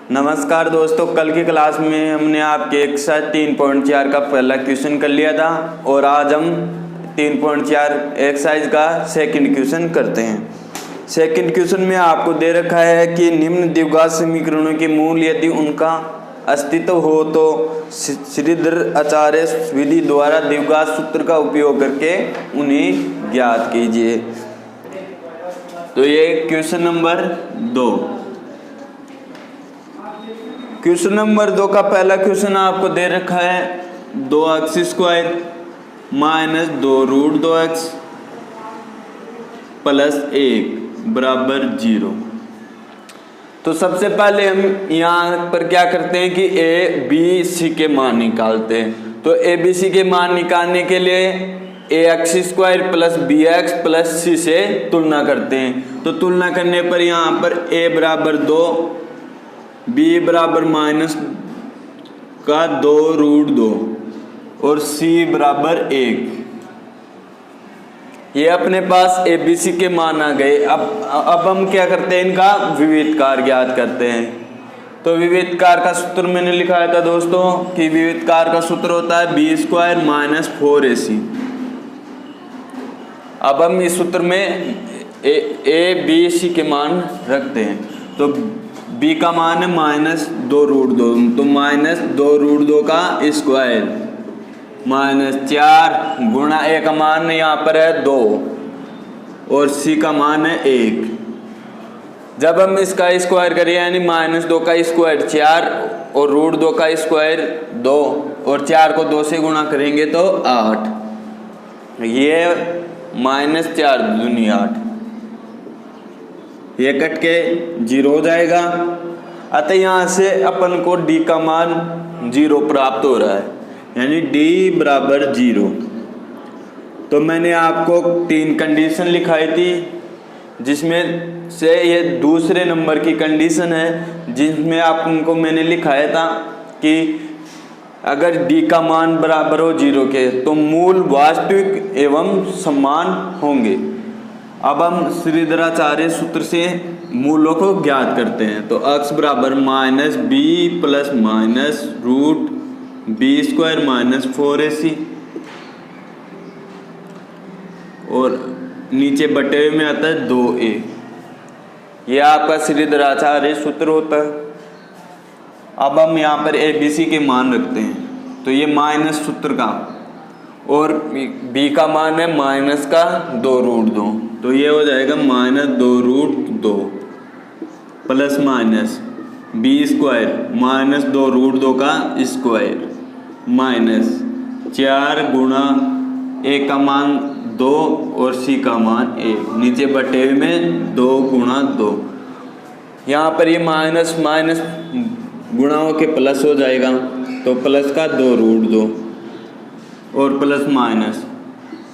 नमस्कार दोस्तों, कल की क्लास में हमने आपके एक्सरसाइज 3.4 का पहला क्वेश्चन कर लिया था और आज हम 3.4 एक्सरसाइज का सेकंड क्वेश्चन करते हैं। सेकंड क्वेश्चन में आपको दे रखा है कि निम्न द्विघात समीकरणों के मूल यदि उनका अस्तित्व हो तो श्रीधर आचार्य विधि द्वारा द्विघात सूत्र का उपयोग करके उन्हें ज्ञात कीजिए। तो ये क्वेश्चन नंबर 2। क्वेश्चन नंबर 2 का पहला क्वेश्चन आपको दे रखा है 2x square minus 2√2x plus 1 बराबर 0। तो सबसे पहले हम यहाँ पर क्या करते हैं कि a b c के मान निकालते हैं। तो a b c के मान निकालने के लिए ax square plus bx plus c से तुलना करते हैं। तो तुलना करने पर यहाँ पर a बराबर 2, b बराबर माइनस का 2√2 और c बराबर 1। ये अपने पास a b c के मान आ गए। अब हम क्या करते हैं, इनका विविधकार ज्ञात करते हैं। तो विविधकार का सूत्र मैंने लिखाया था दोस्तों कि विविधकार का सूत्र होता है b स्क्वायर माइनस 4ac। अब हम इस सूत्र में a b c के मान रखते हैं। तो b का मान है माइनस 2√2, तो माइनस 2√2 का स्क्वायर माइनस 4 गुणा a का मान यहाँ पर है 2 और c का मान है 1। जब हम इसका स्क्वायर करें यानी माइनस 2 का स्क्वायर 4 और √2 का स्क्वायर 2 और 4 को 2 से गुणा करेंगे तो 8। ये माइनस 4 दूनी 8, ये कट के 0 हो जाएगा। अतः यहाँ से अपन को d का मान 0 प्राप्त हो रहा है, यानी d बराबर 0। तो मैंने आपको 3 कंडीशन लिखाई थी, जिसमें से ये दूसरे नंबर की कंडीशन है, जिसमें आपको मैंने लिखाया था कि अगर d का मान बराबर हो 0 के तो मूल वास्तविक एवं समान होंगे। अब हम श्रीधराचार्य सूत्र से मूलों को ज्ञात करते हैं। तो x बराबर minus b plus minus root b square minus 4ac और नीचे बटे हुए में आता है 2a। यह आपका श्रीधराचार्य सूत्र होता है। अब हम यहाँ पर a b c के मान रखते हैं। तो ये माइनस सूत्र का और b का मान है माइनस का 2√2, तो ये हो जाएगा minus 2√2 plus minus b square minus 2√2 का स्क्वायर माइनस 4 गुणा a का मान 2 और c का मान 1, नीचे बटे में 2 गुणा 2। यहाँ पर ये माइनस माइनस गुणा के प्लस हो जाएगा, तो प्लस का 2√2 और प्लस माइनस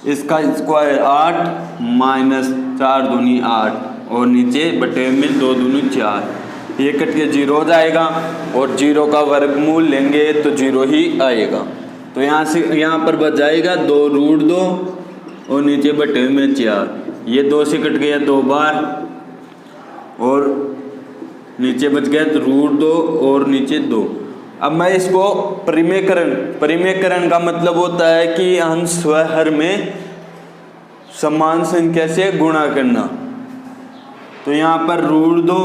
इसका स्क्वायर 8 माइनस 4 दूनी 8 और नीचे बटे में 2 दूनी 4। ये कट के 0 हो जाएगा और 0 का वर्गमूल लेंगे तो 0 ही आएगा। तो यहाँ से यहाँ पर बच जाएगा 2√2 और नीचे बटे में 4। ये 2 से कट गया 2 बार और नीचे बच गया √2 और नीचे 2। अब मैं इसको परिमेयकरण का मतलब होता है कि अंश स्वहर में समान संख्या से गुणा करना। तो यहाँ पर √2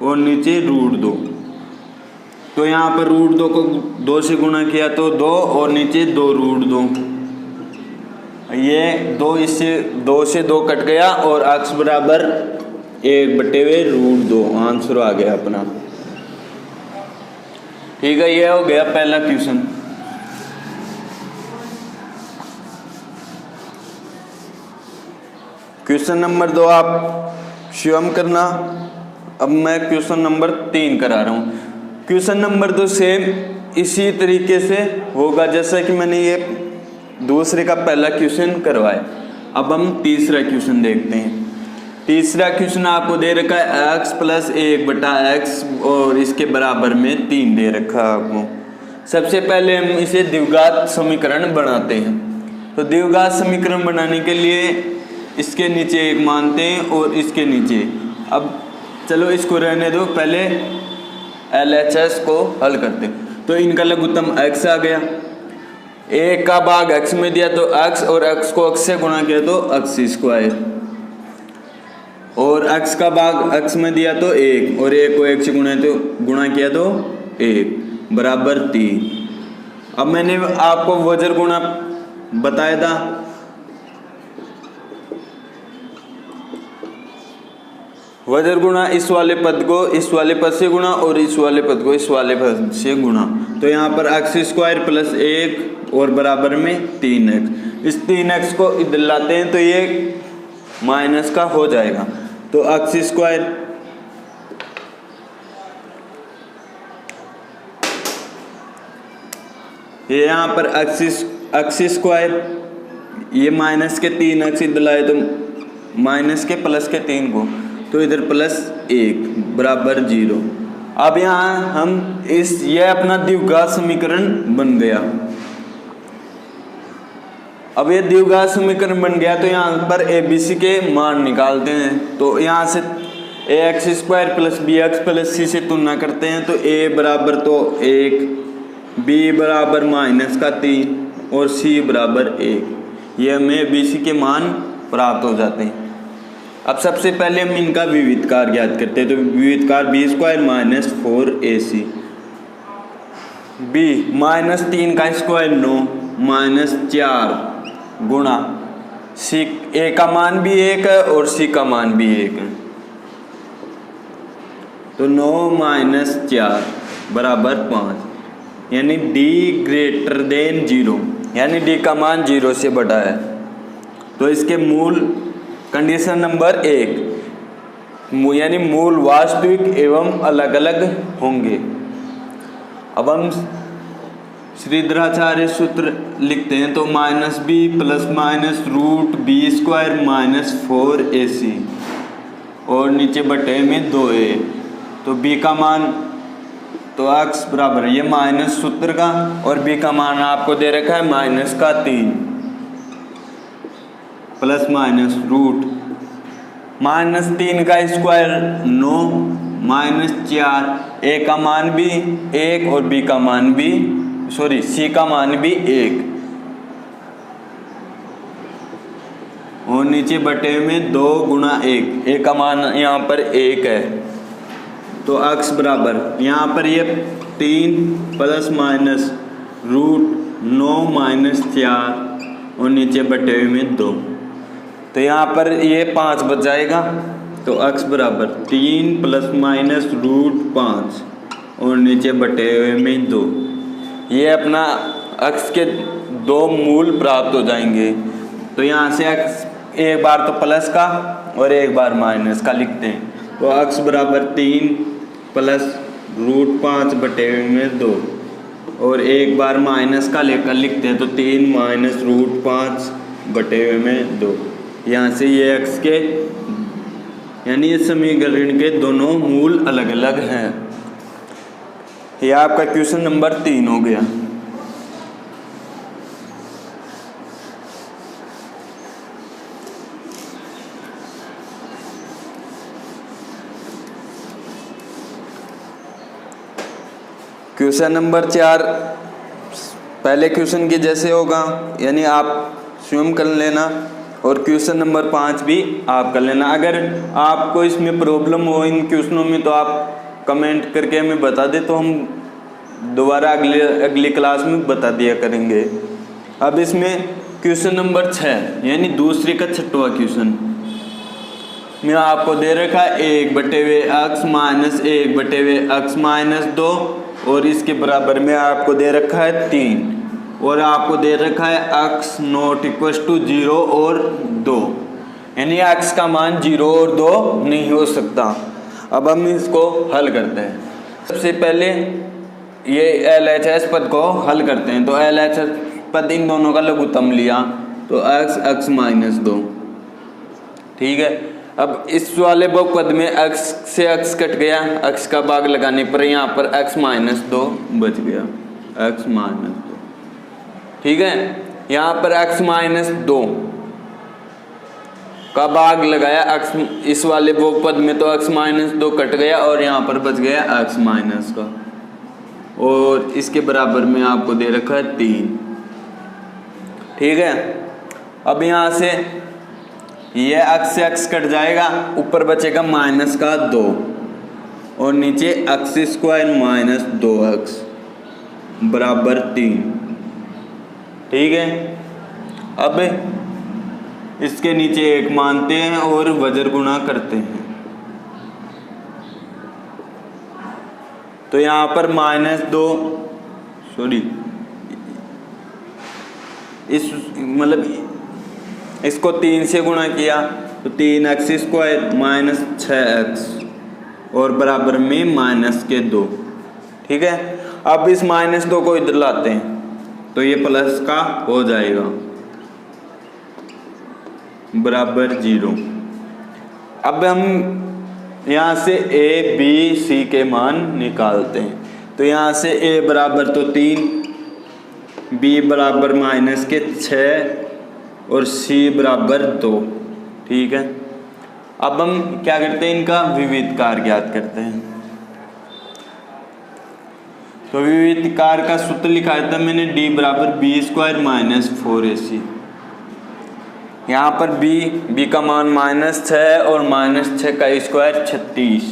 और नीचे √2, तो यहाँ पर √2 को 2 से गुणा किया तो 2 और नीचे 2√2। ये 2 इससे 2 से 2 कट गया और x बराबर 1/√2 आंसर आ गया अपना। ठीक है, ये हो गया पहला क्वेश्चन। क्वेश्चन नंबर 2 आप स्वयं करना। अब मैं क्वेश्चन नंबर 3 करा रहा हूँ। क्वेश्चन नंबर 2 सेम इसी तरीके से होगा जैसा कि मैंने ये दूसरे का पहला क्वेश्चन करवाया। अब हम तीसरा क्वेश्चन देखते हैं। तीसरा क्वेश्चन आपको दे रखा है x प्लस 1/x और इसके बराबर में 3 दे रखा है आपको। सबसे पहले हम इसे द्विघात समीकरण बनाते हैं। तो द्विघात समीकरण बनाने के लिए इसके नीचे 1 मानते हैं और इसके नीचे। अब चलो इसको रहने दो, पहले LHS को हल करते हैं। तो इनका लघुत्तम x आ गया, एक का भाग x में दिया तो x, और x को x से गुणा किया तो x², और x का भाग x में दिया तो 1, और 1 को 1 से गुणा किया तो 1 बराबर 3। अब मैंने आपको वज्र गुणा बताया था, वज्र गुणा इस वाले पद को इस वाले पद से गुणा और इस वाले पद को इस वाले पद से गुणा। तो यहाँ पर x² प्लस 1 और बराबर में 3x। इस 3x को इधर लाते हैं तो ये माइनस का हो जाएगा। तो x², ये यहाँ पर x², ये माइनस के 3x इधर लाए तो माइनस के प्लस के 3 को, तो इधर प्लस 1 बराबर 0। अब यहाँ हम ये अपना द्विघात समीकरण बन गया। अब ये द्विघात समीकरण बन गया तो यहाँ पर ABC के मान निकालते हैं। तो यहाँ से ax² plus bx plus c से तुलना करते हैं तो a बराबर तो 1, b बराबर माइनस का 3 और c बराबर 1। ये हमें ABC के मान प्राप्त हो जाते हैं। अब सबसे पहले हम इनका विविधकार ज्ञात करते हैं। तो विविधकार b² minus 4ac, b minus 3 का स्क्वायर 9 माइनस 4 गुणा c, a का मान भी 1 है और c का मान भी 1 है, तो 9 माइनस 4 बराबर 5, यानी d ग्रेटर देन 0, यानी d का मान 0 से बड़ा है। तो इसके मूल कंडीशन नंबर 1, यानी मूल वास्तविक एवं अलग अलग होंगे। अब हम श्रीधराचार्य सूत्र लिखते हैं। तो minus b plus minus root b² minus 4ac और नीचे बटे में 2a। तो b का मान तो x बराबर है ये माइनस सूत्र का, और b का मान आपको दे रखा है माइनस का 3 प्लस माइनस रूट माइनस 3 का स्क्वायर 9 माइनस 4, a का मान भी 1 और b का मान भी c का मान भी 1, और नीचे बटे में 2 गुणा 1, a का मान यहाँ पर 1 है। तो x बराबर यहाँ पर ये 3 प्लस माइनस रूट 9 माइनस 4 और नीचे बटे में 2, तो यहाँ पर ये 5 बच जाएगा। तो x बराबर 3 प्लस माइनस रूट 5 और नीचे बटे हुए में 2। ये अपना x के 2 मूल प्राप्त हो जाएंगे। तो यहाँ से x एक बार तो प्लस का और एक बार माइनस का लिखते हैं। तो x बराबर 3 प्लस रूट 5 बटे हुए में 2, और एक बार माइनस का लेकर लिखते हैं। तो 3 माइनस रूट 5 बटे हुए में 2। यहाँ से ये x के यानी इस समीकरण के दोनों मूल अलग अलग हैं। यह आपका क्वेश्चन नंबर 3 हो गया। क्वेश्चन नंबर 4 पहले क्वेश्चन के जैसे होगा, यानी आप स्वयं कर लेना, और क्वेश्चन नंबर 5 भी आप कर लेना। अगर आपको इसमें प्रॉब्लम हो इन क्वेश्चनों में तो आप कमेंट करके हमें बता दे, तो हम दोबारा अगली क्लास में बता दिया करेंगे। अब इसमें क्वेश्चन नंबर 6 यानी दूसरे का 6वां क्वेश्चन में आपको दे रखा है 1/x माइनस 1/x माइनस 2, और इसके बराबर में आपको दे रखा है 3, और आपको दे रखा है x नॉट इक्वल टू 0 और 2, यानी x का मान 0 और 2 नहीं हो सकता। अब हम इसको हल करते हैं। सबसे पहले ये LHS पद को हल करते हैं। तो LHS पद इन दोनों का लघुत्तम लिया तो x माइनस 2, ठीक है। अब इस वाले बहुपद में x से x कट गया, x का भाग लगाने पर यहाँ पर x माइनस 2 बच गया, x माइनस 2, ठीक है। यहाँ पर x माइनस 2 का भाग लगाया x, इस वाले बहुपद में तो x माइनस 2 कट गया और यहाँ पर बच गया x माइनस का, और इसके बराबर में आपको दे रखा है 3। ठीक है, अब यहाँ से ये x से x कट जाएगा, ऊपर बचेगा माइनस का 2 और नीचे x स्क्वायर माइनस 2x बराबर 3। ठीक है, अब इसके नीचे 1 मानते हैं और वज्र गुणा करते हैं, तो यहाँ पर -2 इस मतलब इसको 3 से गुणा किया तो 3x स्क्वायर माइनस 6x और बराबर में -2। ठीक है, अब इस -2 को इधर लाते हैं तो ये प्लस का हो जाएगा बराबर 0। अब हम यहाँ से a b c के मान निकालते हैं, तो यहाँ से a बराबर तो 3, b बराबर -6 और c बराबर 2। ठीक है, अब हम क्या करते हैं, इनका विविध कार्य ज्ञात करते हैं। तो विविध कार्य का सूत्र लिखा था मैंने, d बराबर b स्क्वायर माइनस 4ac। यहाँ पर b का मान -6 और -6 का स्क्वायर 36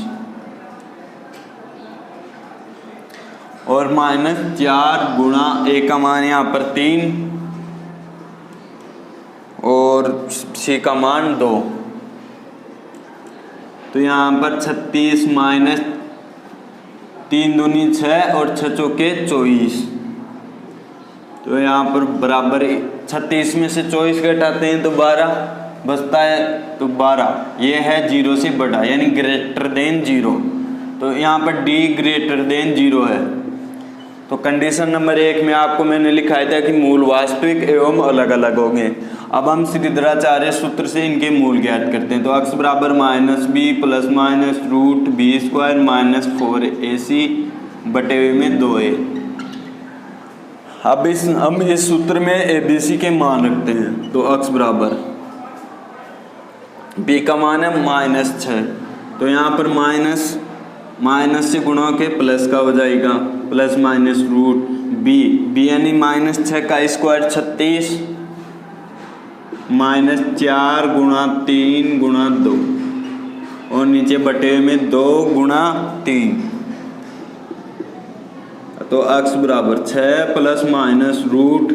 और -4 गुणा a का मान यहाँ पर 3 और c का मान 2। तो यहाँ पर 36 माइनस 3 दूनी 6 और 6 चौके 24, तो यहाँ पर बराबर 36 में से 24 घटाते हैं तो 12 बचता है, तो 12 ये है 0 से बड़ा यानी ग्रेटर देन 0, तो यहाँ पर d ग्रेटर देन 0 है। तो कंडीशन नंबर 1 में आपको मैंने लिखाया था कि मूल वास्तविक एवं अलग अलग होंगे। अब हम श्रीधराचार्य सूत्र से इनके मूल ज्ञात करते हैं, तो x बराबर -b plus minus root b square minus 4ac बटे हुए में 2a। अब हम इस सूत्र में abc के मान रखते हैं, तो x बराबर b का मान है -6, तो यहाँ पर माइनस से गुणा के प्लस का हो जाएगा, प्लस माइनस रूट b यानी -6 का स्क्वायर 36 -4 गुणा 3 गुणा 2 और नीचे बटे में 2 गुणा 3, तो x बराबर 6 प्लस माइनस रूट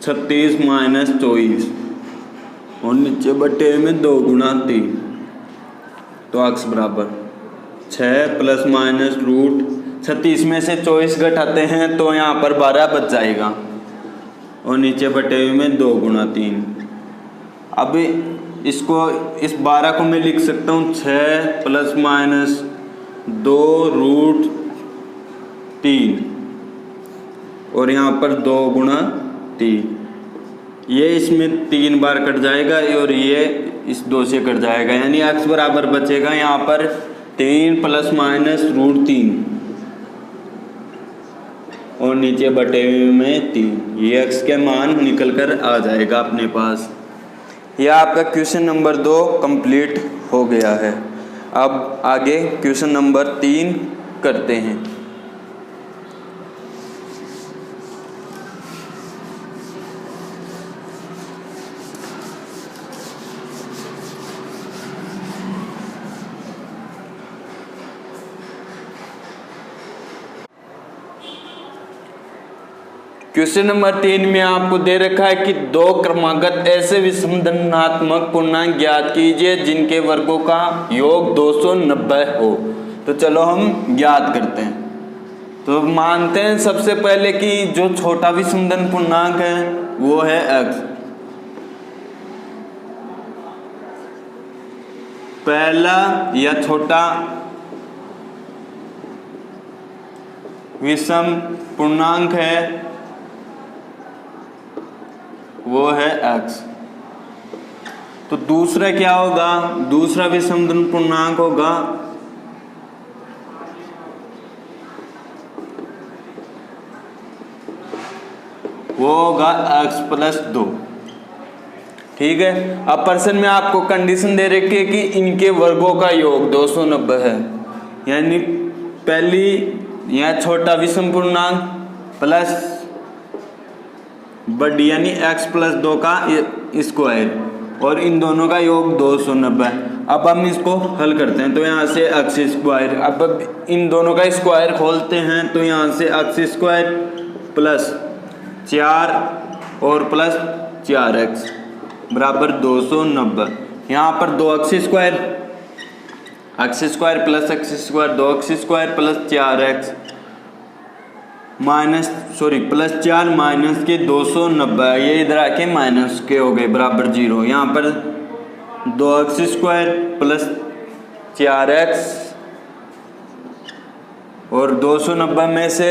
36 माइनस 24 और नीचे बटे में 2 गुणा 3, तो x बराबर 6 प्लस माइनस रूट 36 में से 24 घटाते हैं तो यहाँ पर 12 बच जाएगा और नीचे बटे में 2 गुणा 3। अब इसको इस 12 को मैं लिख सकता हूँ 6 प्लस माइनस 2 रूट 3 और यहाँ पर 2 गुणा 3, ये इसमें 3 बार कट जाएगा और ये इस 2 से कट जाएगा, यानी x बराबर बचेगा यहाँ पर 3 प्लस माइनस रूट 3 और नीचे बटे में 3, ये x के मान निकल कर आ जाएगा अपने पास। यह आपका क्वेश्चन नंबर 2 कंप्लीट हो गया है। अब आगे क्वेश्चन नंबर 3 करते हैं। क्वेश्चन नंबर 3 में आपको दे रखा है कि 2 क्रमागत ऐसे विषम धनात्मक पूर्णांक ज्ञात कीजिए जिनके वर्गों का योग 290 हो। तो चलो हम ज्ञात करते हैं। तो मानते हैं सबसे पहले कि जो छोटा विषम धन पूर्णांक है वो है x। पहला या छोटा विषम पूर्णांक है वो है x। तो दूसरा क्या होगा, दूसरा विषम धन पूर्णांक होगा वो होगा x प्लस 2। ठीक है, अब प्रश्न में आपको कंडीशन दे रखी है कि इनके वर्गों का योग 290 है, यानी पहली यहाँ छोटा विषम पूर्णांक प्लस बड़ी यानी x प्लस 2 का स्क्वायर और इन दोनों का योग 290। अब हम इसको हल करते हैं, तो यहाँ से x स्क्वायर, अब इन दोनों का स्क्वायर खोलते हैं, तो यहाँ से x स्क्वायर प्लस 4 और प्लस 4x बराबर 290। यहाँ पर 2x square plus x square 2x square plus 4x plus 4 minus के 290, ये इधर आके माइनस के हो गए बराबर 0। यहाँ पर 2x स्क्वायर प्लस 4x और 290 में से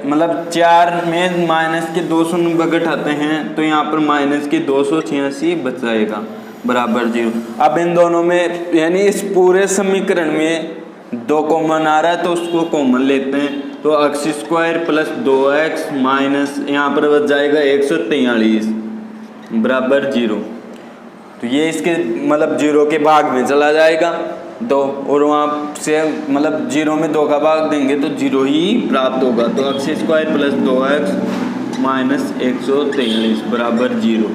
मतलब 4 में माइनस के 290 घटाते हैं, तो यहाँ पर माइनस के 286 बच जाएगा बराबर 0। अब इन दोनों में यानी इस पूरे समीकरण में 2 कॉमन आ रहा है, तो उसको कॉमन लेते हैं, तो x square plus 2x minus यहाँ पर बच जाएगा 143 बराबर 0। तो ये इसके मतलब 0 के भाग में चला जाएगा 2, और वहाँ से मतलब 0 में 2 का भाग देंगे तो 0 ही प्राप्त होगा, तो x square plus 2x minus 143 बराबर 0।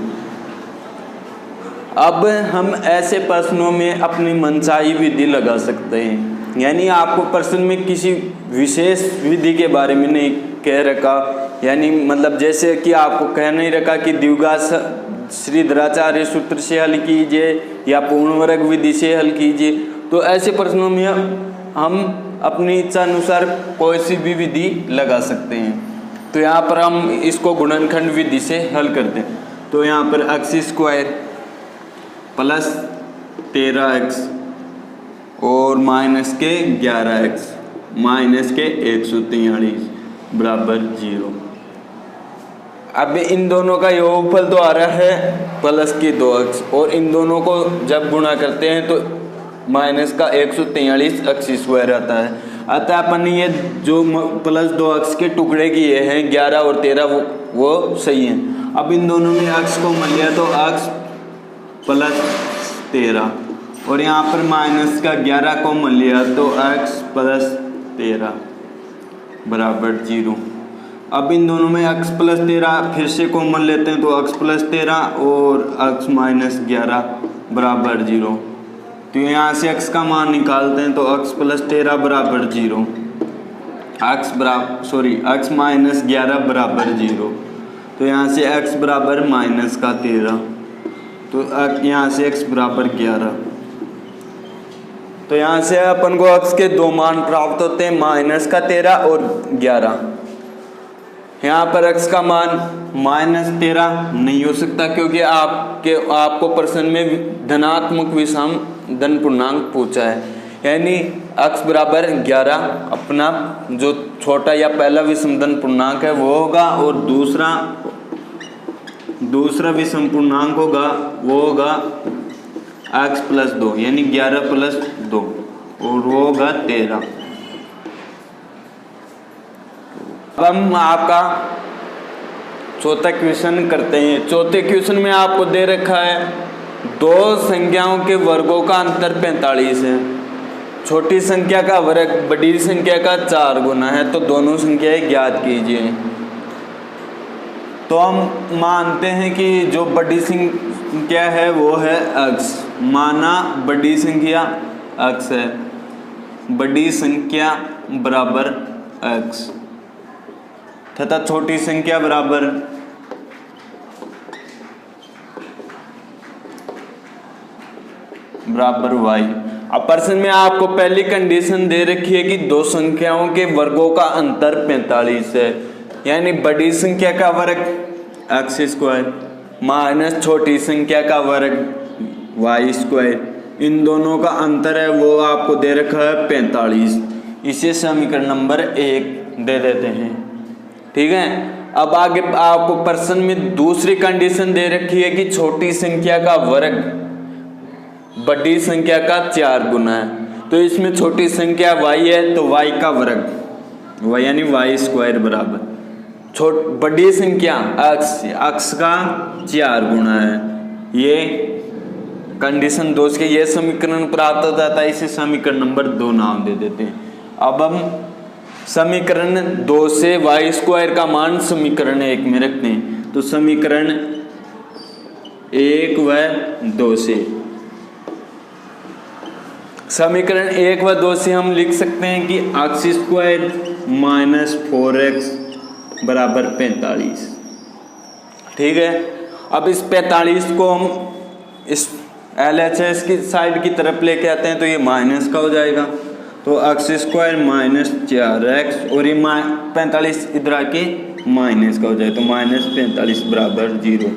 अब हम ऐसे प्रश्नों में अपनी मनचाही विधि लगा सकते हैं, यानी आपको प्रश्न में किसी विशेष विधि के बारे में नहीं कह रखा, यानी मतलब जैसे कि आपको कह नहीं रखा कि द्विघात श्रीधराचार्य सूत्र से हल कीजिए या पूर्ण वर्ग विधि से हल कीजिए, तो ऐसे प्रश्नों में हम अपनी इच्छा अनुसार कोई सी भी विधि लगा सकते हैं। तो यहाँ पर हम इसको गुणनखंड विधि से हल करते हैं, तो यहाँ पर x स्क्वायर प्लस 13x और माइनस के 11x माइनस के 143 बराबर 0। अब इन दोनों का योगफल तो आ रहा है प्लस की 2x, और इन दोनों को जब गुणा करते हैं तो माइनस का 143 x स्क्वायर आता है। अतः अपन ये जो प्लस 2x के टुकड़े किए हैं 11 और 13 वो सही हैं। अब इन दोनों में x को मान लिया तो x प्लस 13 और यहाँ पर माइनस का 11 को मान लिया तो x प्लस 13 बराबर 0। अब इन दोनों में x प्लस 13 फिर से कॉमन लेते हैं, तो x प्लस 13 और x माइनस 11 बराबर 0। तो यहाँ से x का मान निकालते हैं, तो x प्लस 13 बराबर 0, x माइनस 11 बराबर 0। तो यहाँ से x बराबर माइनस का 13, तो यहाँ से x बराबर 11। तो यहाँ से अपन को x के 2 मान प्राप्त होते हैं, माइनस का 13 और 11। यहाँ पर x का मान माइनस 13 नहीं हो सकता, क्योंकि आपको प्रश्न में धनात्मक विषम धन पूर्णांक पूछा है, यानी x बराबर 11 अपना जो छोटा या पहला विषम धन पूर्णांक है वो होगा, और दूसरा विषम पूर्णांक होगा वो होगा x प्लस 2 यानी 11 प्लस 2 और वो होगा 13। अब हम आपका चौथा क्वेश्चन करते हैं। चौथे क्वेश्चन में आपको दे रखा है 2 संख्याओं के वर्गों का अंतर 45 है, छोटी संख्या का वर्ग बड़ी संख्या का 4 गुना है, तो दोनों संख्याएं ज्ञात कीजिए। तो हम मानते हैं कि जो बड़ी संख्या है वो है x, माना बड़ी संख्या x है, बड़ी संख्या बराबर x तथा छोटी संख्या बराबर y। अब प्रश्न में आपको पहली कंडीशन दे रखी है कि 2 संख्याओं के वर्गों का अंतर 45 है, यानी बड़ी संख्या का वर्ग x स्क्वायर माइनस छोटी संख्या का वर्ग y स्क्वायर, इन दोनों का अंतर है वो आपको दे रखा है 45। इसे समीकरण नंबर 1 दे देते हैं। ठीक है, अब आगे आपको प्रश्न में दूसरी कंडीशन दे रखी है कि छोटी संख्या का वर्ग बड़ी संख्या का 4 गुना है, तो इसमें छोटी संख्या y है तो y का वर्ग y यानी y स्क्वायर बराबर बड़ी संख्या अक्स का 4 गुना है, ये कंडीशन 2 के ये समीकरण प्राप्त हो जाता है। इसे समीकरण नंबर 2 नाम दे देते हैं। अब हम समीकरण 2 से वाई स्क्वायर का मान समीकरण 1 में रखते हैं। तो समीकरण 1 व 2 से समीकरण 1 व 2 से हम लिख सकते हैं कि एक्स स्क्वायर माइनस 4x बराबर 45। ठीक है, अब इस 45 को हम इस LHS की साइड की तरफ लेके आते हैं तो ये माइनस का हो जाएगा। तो एक्स स्क्वायर माइनस 4x और ये 45 इधर आके माइनस का हो जाए तो माइनस 45 बराबर 0।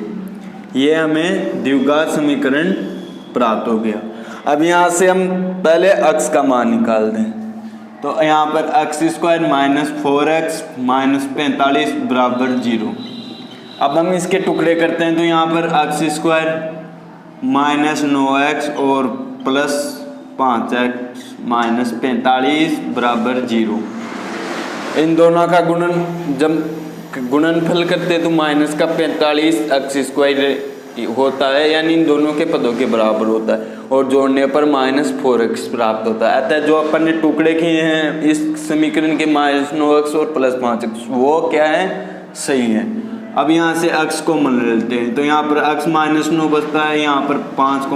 ये हमें द्विघात समीकरण प्राप्त हो गया। अब यहाँ से हम पहले एक्स का मान निकाल दें। तो यहाँ पर x square minus 4x minus 45 बराबर 0। अब हम इसके टुकड़े करते हैं तो यहाँ पर एक्स स्क्वायर माइनस 9x और प्लस 5x माइनस 45 बराबर 0। इन दोनों का गुणनफल करते तो माइनस का 45 एक्स स्क्वायर होता है, यानी इन दोनों के पदों के बराबर होता है और जोड़ने पर माइनस 4x प्राप्त होता है। अतः जो अपन ने टुकड़े किए हैं इस समीकरण के माइनस 9x और प्लस 5x वो क्या है, सही है। अब यहाँ से x कॉमन लेते हैं तो यहाँ पर x माइनस 9 बचता है, यहाँ पर 5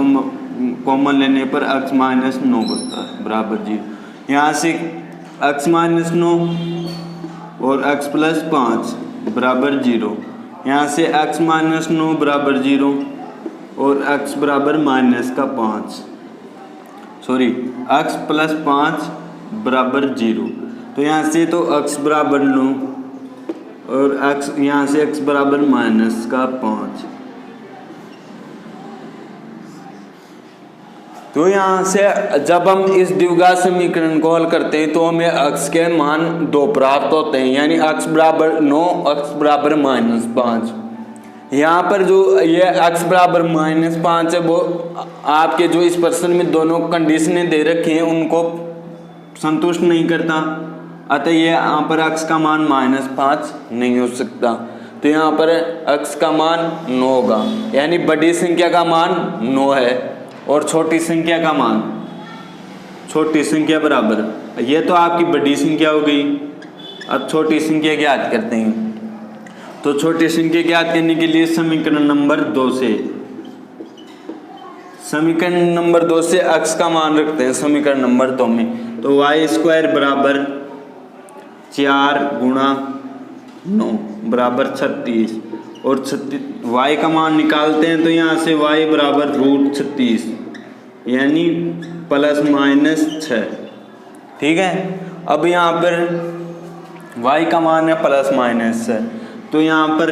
कॉमन लेने पर x माइनस 9 बचता है बराबर 0। यहाँ से x माइनस 9 और x प्लस 5 बराबर 0। यहाँ से x माइनस 9 बराबर 0 और x बराबर माइनस का 5 x प्लस 5 बराबर 0। तो यहाँ से तो x बराबर 9 और x यहाँ से x बराबर माइनस का 5। तो यहाँ से जब हम इस द्विघात समीकरण को हल करते हैं तो हमें x के मान 2 प्राप्त होते हैं, यानी x बराबर 9 x बराबर माइनस 5। यहाँ पर जो ये x बराबर माइनस 5 है वो आपके जो इस प्रश्न में दोनों कंडीशनें दे रखी हैं उनको संतुष्ट नहीं करता, अतः ये यहाँ पर x का मान माइनस 5 नहीं हो सकता। तो यहाँ पर x का मान 9 होगा, यानी बड़ी संख्या का मान 9 है और छोटी संख्या का मान छोटी संख्या बराबर, ये तो आपकी बड़ी संख्या हो गई। अब छोटी संख्या ज्ञात करते हैं। तो छोटी संख्या ज्ञात करने के लिए समीकरण नंबर 2 से x का मान रखते हैं समीकरण नंबर 2 में। तो वाई स्क्वायर बराबर 4 गुणा 9 बराबर 36 और 36 वाई का मान निकालते हैं तो यहाँ से वाई बराबर रूट 36 यानी प्लस माइनस 6। ठीक है, अब यहाँ पर वाई का मान है प्लस माइनस 6, तो यहाँ पर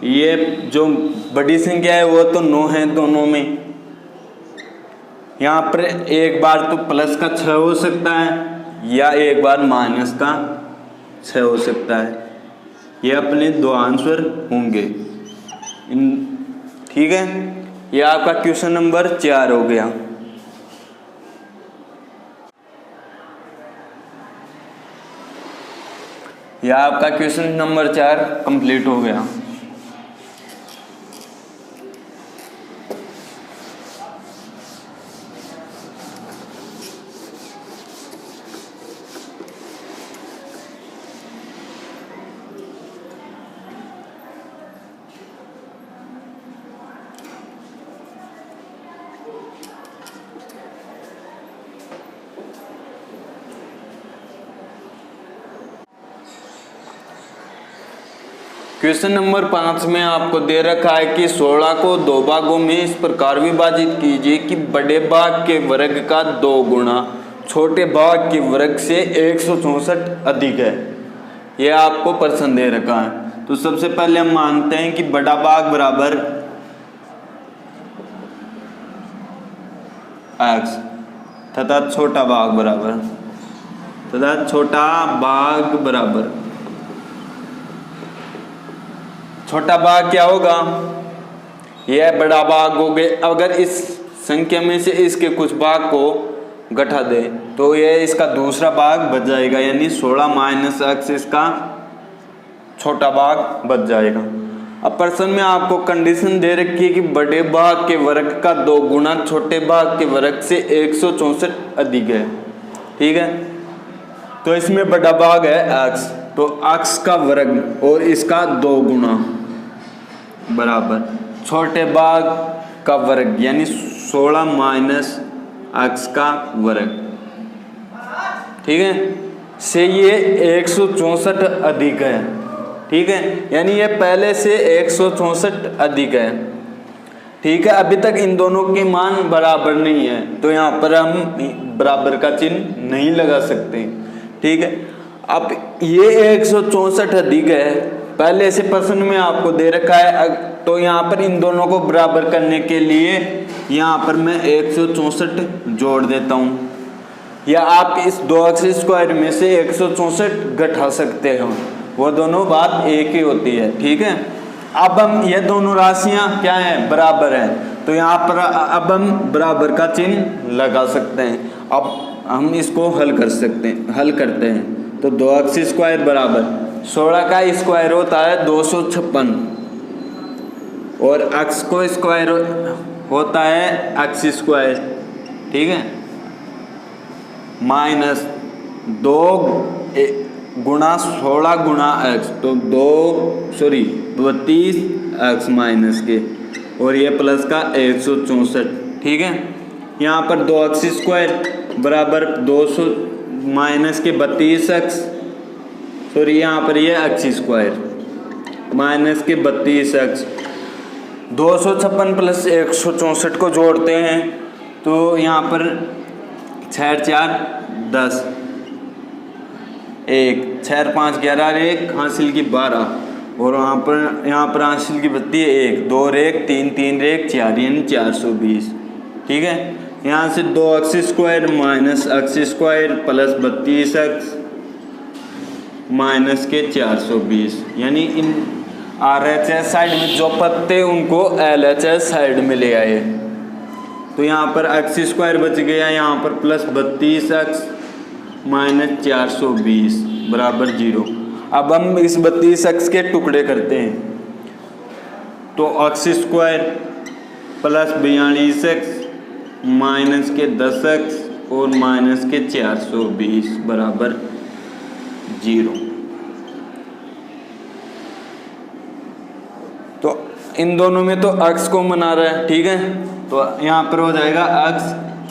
ये जो बड़ी संख्या है वो तो 9 है दोनों में। यहाँ पर एक बार तो प्लस का 6 हो सकता है या एक बार माइनस का 6 हो सकता है, ये अपने 2 आंसर होंगे। ठीक है, ये आपका क्वेश्चन नंबर 4 हो गया। यह आपका क्वेश्चन नंबर 4 कंप्लीट हो गया। क्वेश्चन नंबर 5 में आपको दे रखा है कि 16 को 2 भागों में इस प्रकार विभाजित कीजिए कि बड़े भाग के वर्ग का 2 गुना छोटे भाग के वर्ग से 164 अधिक है। यह आपको प्रश्न दे रखा है। तो सबसे पहले हम मानते हैं कि बड़ा भाग बराबर x तथा छोटा भाग बराबर छोटा भाग क्या होगा, यह बड़ा भाग हो गए। अगर इस संख्या में से इसके कुछ भाग को घटा दे तो यह इसका दूसरा भाग बच जाएगा, यानी 16 माइनस x इसका छोटा भाग बच जाएगा। अब प्रश्न में आपको कंडीशन दे रखी है कि बड़े भाग के वर्ग का 2 गुना छोटे भाग के वर्ग से 164 अधिक है। ठीक है, तो इसमें बड़ा भाग है x, तो x का वर्ग और इसका 2 गुना बराबर छोटे भाग का वर्ग यानी 16 माइनस x का वर्ग। ठीक है, से ये 164 अधिक है। ठीक है, यानी ये पहले से 164 अधिक है। ठीक है, अभी तक इन दोनों के मान बराबर नहीं है, तो यहाँ पर हम बराबर का चिन्ह नहीं लगा सकते। ठीक है, अब ये 164 अधिक है, पहले से प्रश्न में आपको दे रखा है, तो यहाँ पर इन दोनों को बराबर करने के लिए यहाँ पर मैं 164 जोड़ देता हूँ, या आप इस 2x स्क्वायर में से 164 घटा सकते हो, वो दोनों बात एक ही होती है। ठीक है, अब हम ये दोनों राशियां क्या हैं, बराबर हैं, तो यहाँ पर अब हम बराबर का चिन्ह लगा सकते हैं। अब हम इसको हल कर सकते हैं, हल करते हैं, तो 2x स्क्वायर बराबर 16 का स्क्वायर होता है 256 और x को स्क्वायर होता है x स्क्वायर। ठीक है, माइनस 2 गुणा 16 गुणा x, तो 32 x माइनस के, और ये प्लस का 164। ठीक है, यहाँ पर 2x स्क्वायर बराबर 200 माइनस के 32x, सॉरी यहाँ पर ये x स्क्वायर माइनस के 32x, 256 प्लस 164 को जोड़ते हैं, तो यहाँ पर 6 4 10, 1 6 5 11 1 हासिल की 12, और यहाँ पर हासिल की बत्ती है 1 2 1 3 3 1 4 यानी 420। ठीक है, यहाँ से 2x square minus x square plus 32x minus के 420, यानी इन RHS साइड में जो पत्ते उनको LHS साइड में ले आए, तो यहाँ पर x स्क्वायर बच गया, यहाँ पर प्लस 32x माइनस 420 बराबर 0। अब हम इस 32x के टुकड़े करते हैं, तो x square plus 42x minus के 10x और माइनस के 420 बराबर 0। तो इन दोनों में तो x को मना रहा है। ठीक है, तो यहाँ पर हो जाएगा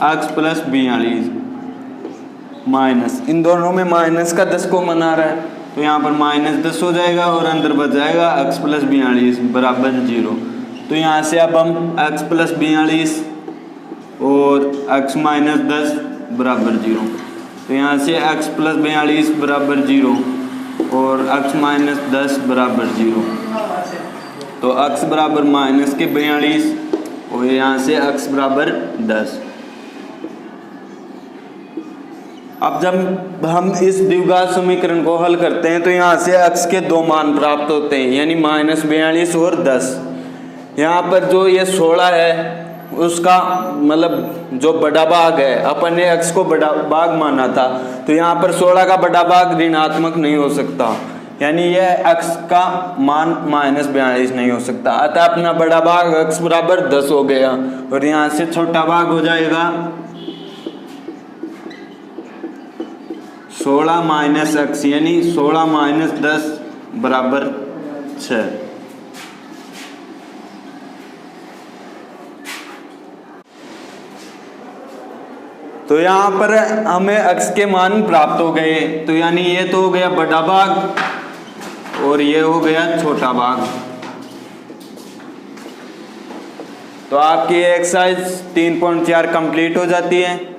x प्लस 42 माइनस, इन दोनों में माइनस का 10 को मना रहा है, तो यहाँ पर माइनस 10 हो जाएगा और अंदर बच जाएगा x प्लस 42 बराबर 0। तो यहाँ से अब हम x प्लस 42 और x माइनस 10 बराबर 0, तो यहाँ से x प्लस 42 बराबर 0 और x माइनस 10 बराबर 0, तो x बराबर माइनस के 42 और यहाँ से x बराबर 10। अब जब हम इस द्विघात समीकरण को हल करते हैं, तो यहाँ से x के 2 मान प्राप्त होते हैं, यानी माइनस 42 और 10। यहाँ पर जो ये 16 है उसका मतलब जो बड़ा भाग है, अपन ने x को बड़ा भाग माना था, तो यहाँ पर 16 का बड़ा भाग ऋणात्मक नहीं हो सकता, यानी यह x का मान माइनस 42 नहीं हो सकता, अतः अपना बड़ा भाग x बराबर 10 हो गया, और यहाँ से छोटा भाग हो जाएगा 16 माइनस x, यानी 16 माइनस 10 बराबर 6। तो यहाँ पर हमें x के मान प्राप्त हो गए, तो यानी ये तो हो गया बड़ा भाग और ये हो गया छोटा भाग। तो आपकी एक्सरसाइज 3.4 कंप्लीट हो जाती है।